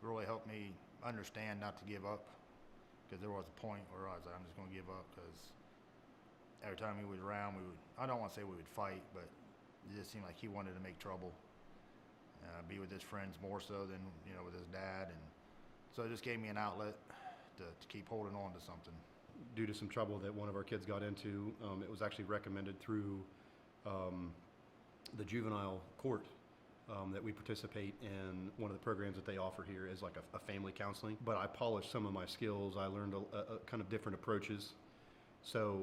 really helped me understand not to give up, because there was a point where I was like, I'm just going to give up, because every time he was around, I don't want to say we would fight, but it just seemed like he wanted to make trouble, be with his friends more so than, with his dad. And so it just gave me an outlet to keep holding on to something. Due to some trouble that one of our kids got into, it was actually recommended through the juvenile court that we participate in. One of the programs that they offer here is like a family counseling. But I polished some of my skills. I learned a kind of different approaches. So,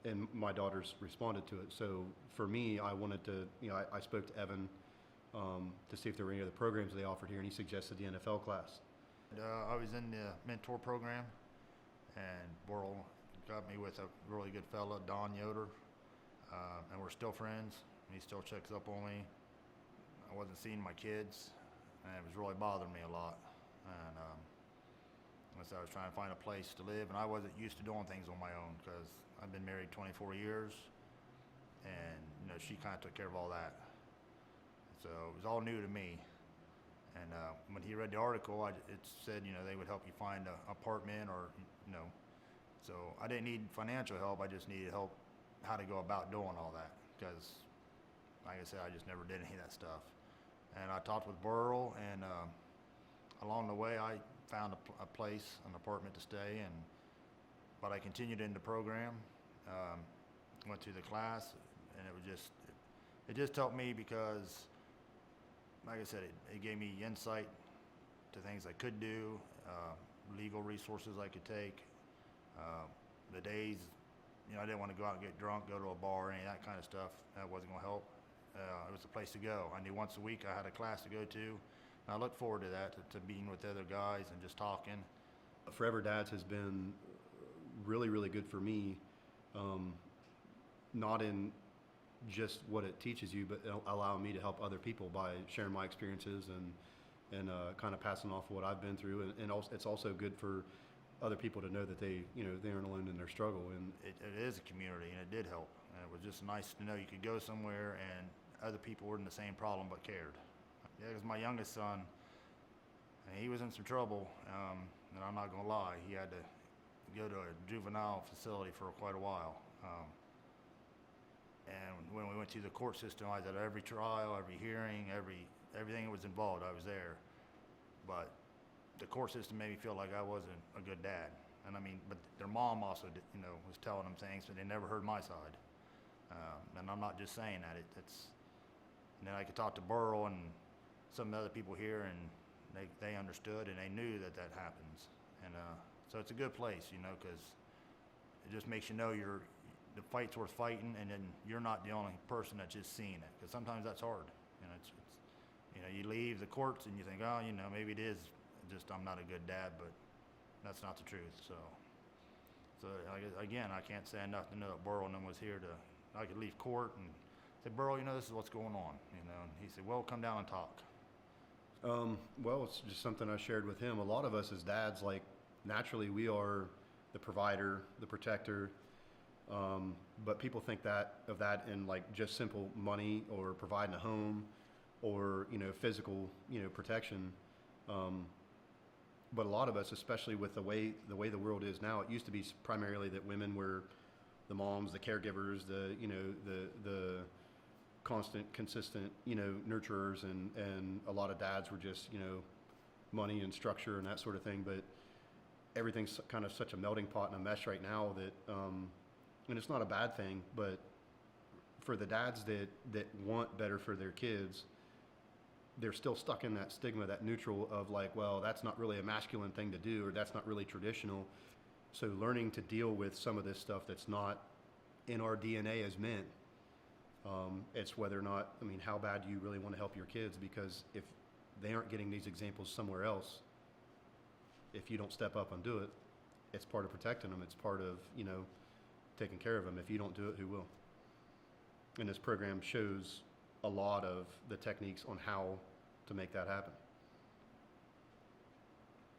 and my daughters responded to it. So for me, I wanted to, I spoke to Evan to see if there were any other programs they offered here, and he suggested the NFL class. I was in the mentor program, and Burl got me with a really good fella, Don Yoder, and we're still friends. He still checks up on me. I wasn't seeing my kids, and it was really bothering me a lot. And so I was trying to find a place to live, and I wasn't used to doing things on my own, because I've been married 24 years, and she kind of took care of all that. So it was all new to me. And when he read the article, it said, they would help you find an apartment, or, so I didn't need financial help. I just needed help how to go about doing all that, because, like I said, I just never did any of that stuff. And I talked with Burl, and along the way, I found a place, an apartment to stay. But I continued in the program, went through the class, and it just helped me, because, like I said, it gave me insight to things I could do, legal resources I could take. The days, I didn't want to go out and get drunk, go to a bar, any of that kind of stuff. That wasn't going to help. It was a place to go. I knew once a week I had a class to go to. And I look forward to that, to being with other guys and just talking. Forever Dads has been really, really good for me, not in just what it teaches you, but allowing me to help other people by sharing my experiences and kind of passing off what I've been through. And also, it's also good for other people to know that they aren't alone in their struggle. And it is a community, and it did help. And it was just nice to know you could go somewhere and other people were in the same problem but cared. Yeah, because my youngest son, he was in some trouble, and I'm not going to lie, he had to go to a juvenile facility for quite a while. And when we went through the court system, I was at every trial, every hearing, everything that was involved, I was there. But the court system made me feel like I wasn't a good dad. And but their mom also, was telling them things, but they never heard my side. And I'm not just saying that. And then I could talk to Burl and some of the other people here, and they understood, and they knew that happens. And so it's a good place, because it just makes you know the fight's worth fighting, and then you're not the only person that's just seeing it, because sometimes that's hard. You leave the courts and you think, oh, maybe it is just I'm not a good dad, but that's not the truth. So again, I can't say enough to know that Burl and them was here I could leave court and say, Burl, this is what's going on, and he said, well, come down and talk. Well, it's just something I shared with him. A lot of us as dads, like, naturally we are the provider, the protector, but people think of that in like just simple money or providing a home or, physical, protection. But a lot of us, especially with the way the world is now, it used to be primarily that women were the moms, the caregivers, the constant, consistent, nurturers, and a lot of dads were just, money and structure and that sort of thing. But everything's kind of such a melting pot and a mesh right now that, and it's not a bad thing, but for the dads that want better for their kids, they're still stuck in that stigma, that neutral of like, well, that's not really a masculine thing to do, or that's not really traditional. So learning to deal with some of this stuff that's not in our DNA as men, it's whether or not, how bad do you really want to help your kids? Because if they aren't getting these examples somewhere else, if you don't step up and do it, it's part of protecting them. It's part of, taking care of them. If you don't do it, who will? And this program shows a lot of the techniques on how to make that happen.